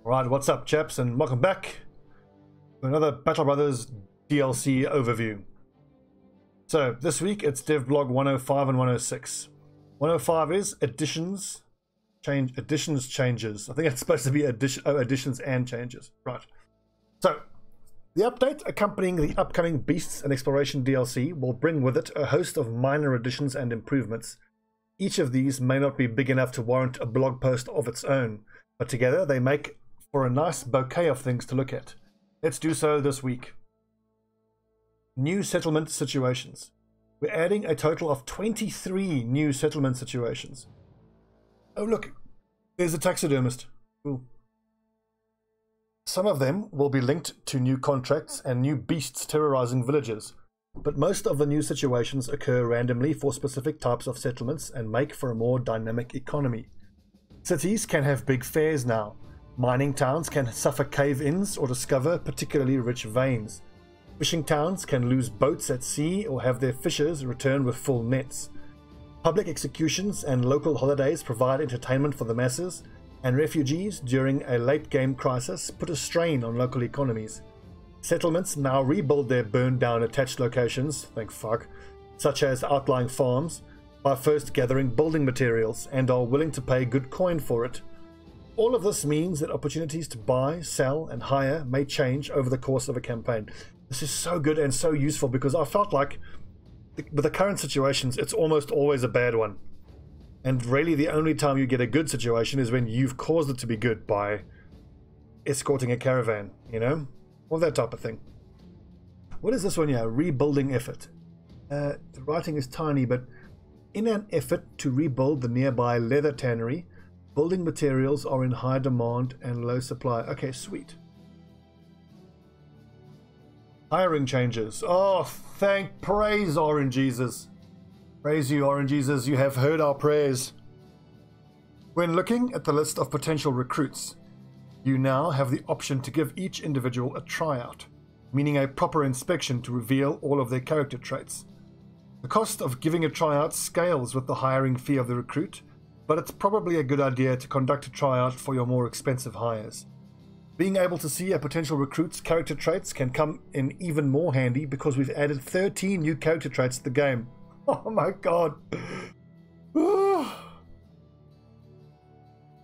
Alright, what's up chaps, and welcome back to another Battle Brothers DLC overview. So, this week it's devblog 105 and 106. 105 is additions, changes. I think it's supposed to be additions and changes. Right. So, the update accompanying the upcoming Beasts and Exploration DLC will bring with it a host of minor additions and improvements. Each of these may not be big enough to warrant a blog post of its own, but together they make for a nice bouquet of things to look at. Let's do so this week. New settlement situations. We're adding a total of 23 new settlement situations. Oh look, there's a taxidermist. Ooh. Some of them will be linked to new contracts and new beasts terrorizing villages, but most of the new situations occur randomly for specific types of settlements and make for a more dynamic economy. Cities can have big fairs now. Mining towns can suffer cave-ins or discover particularly rich veins. Fishing towns can lose boats at sea or have their fishers return with full nets. Public executions and local holidays provide entertainment for the masses, and refugees during a late-game crisis put a strain on local economies. Settlements now rebuild their burned-down attached locations, thank fuck, such as outlying farms, by first gathering building materials and are willing to pay good coin for it. All of this means that opportunities to buy, sell, and hire may change over the course of a campaign. This is so good and so useful because I felt like with the current situations, it's almost always a bad one. And really the only time you get a good situation is when you've caused it to be good by escorting a caravan, you know? Or that type of thing. What is this one here? Rebuilding effort. The writing is tiny, but in an effort to rebuild the nearby leather tannery, building materials are in high demand and low supply. Okay, sweet. Hiring changes. Oh, praise Orange Jesus. Praise you, Orange Jesus. You have heard our prayers. When looking at the list of potential recruits, you now have the option to give each individual a tryout, meaning a proper inspection to reveal all of their character traits. The cost of giving a tryout scales with the hiring fee of the recruit, but it's probably a good idea to conduct a tryout for your more expensive hires. Being able to see a potential recruit's character traits can come in even more handy because we've added 13 new character traits to the game. Oh my god.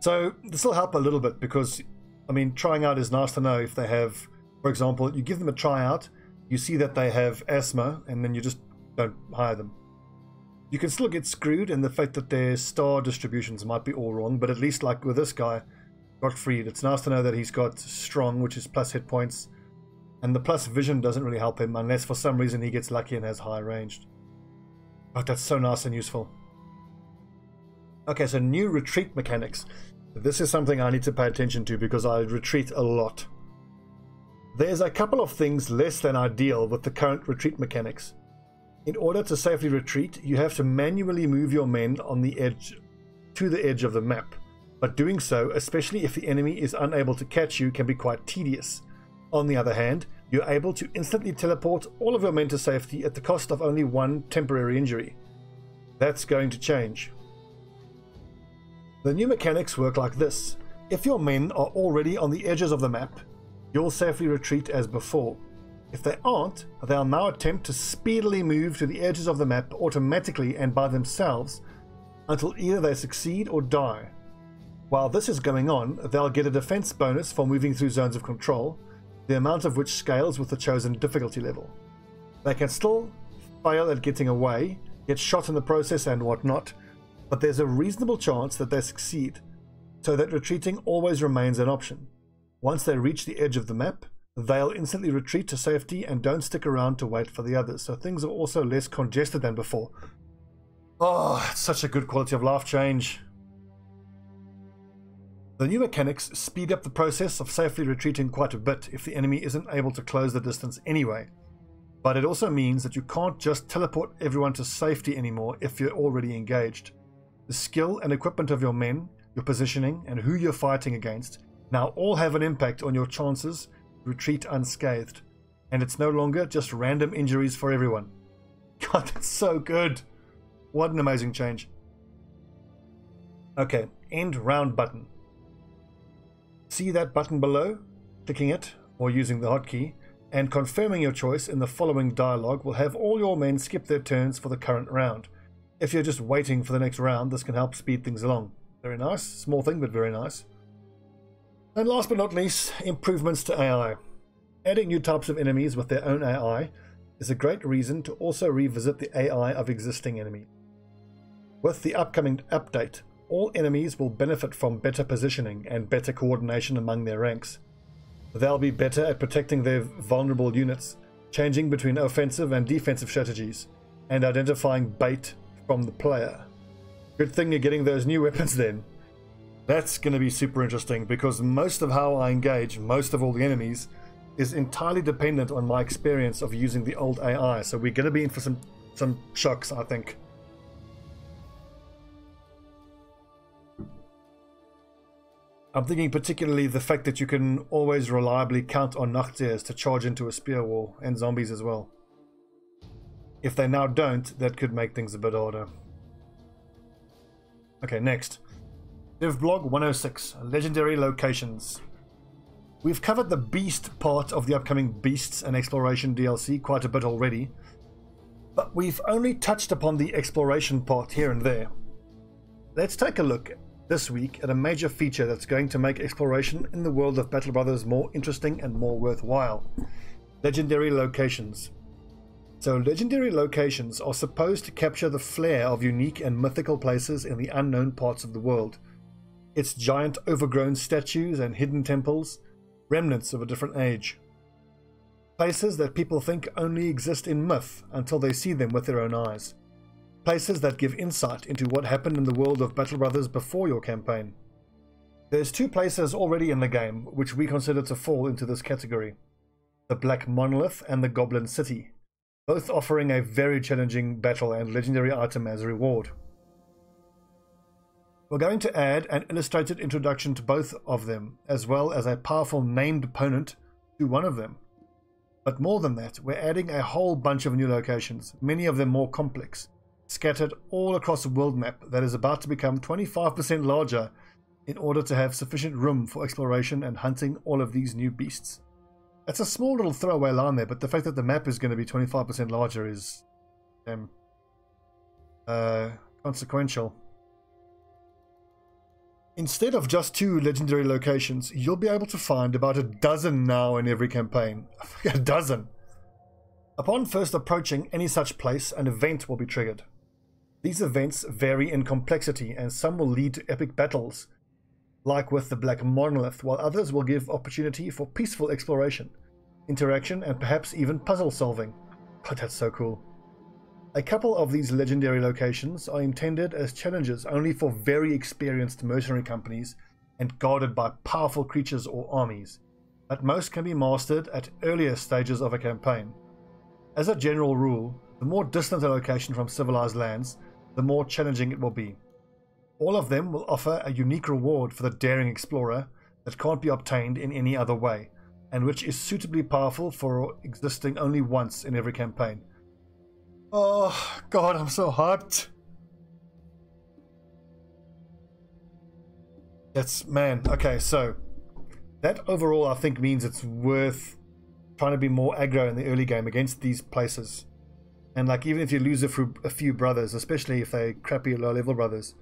So this will help a little bit because, I mean, trying out is nice to know if they have, for example, you give them a tryout, you see that they have asthma, and then you just don't hire them. You can still get screwed in the fact that their star distributions might be all wrong, but at least like with this guy, got freed. It's nice to know that he's got strong, which is plus hit points, and the plus vision doesn't really help him unless for some reason he gets lucky and has high ranged. But that's so nice and useful. Okay, so new retreat mechanics. This is something I need to pay attention to because I retreat a lot. There's a couple of things less than ideal with the current retreat mechanics. In order to safely retreat, you have to manually move your men on the edge to the edge of the map. But doing so, especially if the enemy is unable to catch you, can be quite tedious. On the other hand, you're able to instantly teleport all of your men to safety at the cost of only one temporary injury. That's going to change. The new mechanics work like this. If your men are already on the edges of the map, you'll safely retreat as before. If they aren't, they'll now attempt to speedily move to the edges of the map automatically and by themselves until either they succeed or die. While this is going on, they'll get a defense bonus for moving through zones of control, the amount of which scales with the chosen difficulty level. They can still fail at getting away, get shot in the process and whatnot, but there's a reasonable chance that they succeed, so that retreating always remains an option. Once they reach the edge of the map, they'll instantly retreat to safety and don't stick around to wait for the others, so things are also less congested than before. Oh, it's such a good quality of life change. The new mechanics speed up the process of safely retreating quite a bit if the enemy isn't able to close the distance anyway. But it also means that you can't just teleport everyone to safety anymore if you're already engaged. The skill and equipment of your men, your positioning, and who you're fighting against now all have an impact on your chances to retreat unscathed. And it's no longer just random injuries for everyone. God, that's so good. What an amazing change. Okay, end round button. see that button below, clicking it or using the hotkey, and confirming your choice in the following dialogue will have all your men skip their turns for the current round. If you're just waiting for the next round, this can help speed things along. Very nice. Small thing, but very nice. And last but not least, improvements to AI. Adding new types of enemies with their own AI is a great reason to also revisit the AI of existing enemies. With the upcoming update, all enemies will benefit from better positioning and better coordination among their ranks. They'll be better at protecting their vulnerable units, changing between offensive and defensive strategies, and identifying bait from the player. Good thing you're getting those new weapons then. That's going to be super interesting, because most of how I engage most of all the enemies is entirely dependent on my experience of using the old AI, so we're going to be in for some shocks, I think. I'm thinking particularly the fact that you can always reliably count on Nachtseers to charge into a spear wall, and zombies as well. If they now don't, that could make things a bit harder. Okay, next. DevBlog 106, Legendary Locations. We've covered the Beast part of the upcoming Beasts and Exploration DLC quite a bit already, but we've only touched upon the exploration part here and there. Let's take a look this week at a major feature that's going to make exploration in the world of Battle Brothers more interesting and more worthwhile. Legendary Locations. So legendary locations are supposed to capture the flair of unique and mythical places in the unknown parts of the world. It's giant overgrown statues and hidden temples, remnants of a different age. Places that people think only exist in myth until they see them with their own eyes. Places that give insight into what happened in the world of Battle Brothers before your campaign. There's two places already in the game which we consider to fall into this category. The Black Monolith and the Goblin City, both offering a very challenging battle and legendary item as a reward. We're going to add an illustrated introduction to both of them, as well as a powerful named opponent to one of them. But more than that, we're adding a whole bunch of new locations, many of them more complex, scattered all across a world map that is about to become 25% larger in order to have sufficient room for exploration and hunting all of these new beasts. That's a small little throwaway line there, but the fact that the map is going to be 25% larger is consequential. Instead of just 2 legendary locations, you'll be able to find about a dozen now in every campaign. A dozen! Upon first approaching any such place, an event will be triggered. These events vary in complexity, and some will lead to epic battles, like with the Black Monolith, while others will give opportunity for peaceful exploration, interaction, and perhaps even puzzle solving. God, that's so cool. A couple of these legendary locations are intended as challenges only for very experienced mercenary companies and guarded by powerful creatures or armies, but most can be mastered at earlier stages of a campaign. As a general rule, the more distant a location from civilized lands, the more challenging it will be. All of them will offer a unique reward for the daring explorer that can't be obtained in any other way, and which is suitably powerful for existing only once in every campaign. Oh god, I'm so hyped. Man, okay, so that overall I think means it's worth trying to be more aggro in the early game against these places. And like, even if you lose a few brothers, especially if they're crappy low level brothers,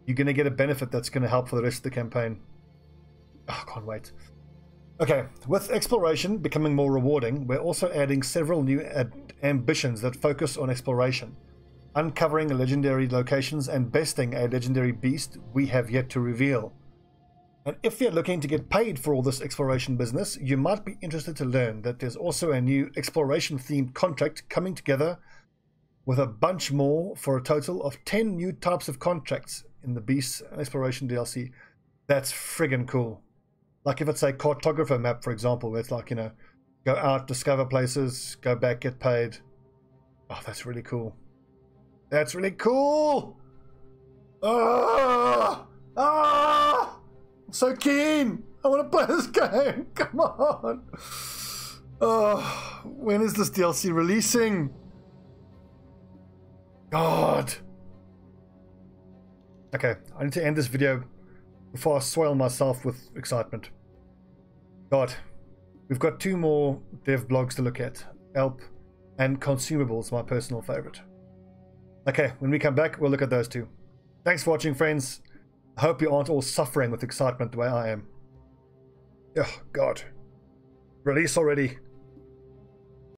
you're going to get a benefit that's going to help for the rest of the campaign. Oh, I can't wait. Okay, with exploration becoming more rewarding, we're also adding several new ambitions that focus on exploration, uncovering legendary locations and besting a legendary beast we have yet to reveal. And if you're looking to get paid for all this exploration business, you might be interested to learn that there's also a new exploration-themed contract coming together with a bunch more for a total of 10 new types of contracts in the Beasts and Exploration DLC. That's friggin' cool. Like if it's a cartographer map, for example, where it's like, you know, go out, discover places, go back, get paid. Oh, that's really cool. That's really cool! Ah! Ah! I'm so keen! I want to play this game! Come on! Oh, when is this DLC releasing? God! Okay, I need to end this video before I swell myself with excitement. God, we've got 2 more dev blogs to look at. Help and consumables, my personal favorite. Okay, when we come back, we'll look at those 2. Thanks for watching, friends. I hope you aren't all suffering with excitement the way I am. Oh, God. Release already.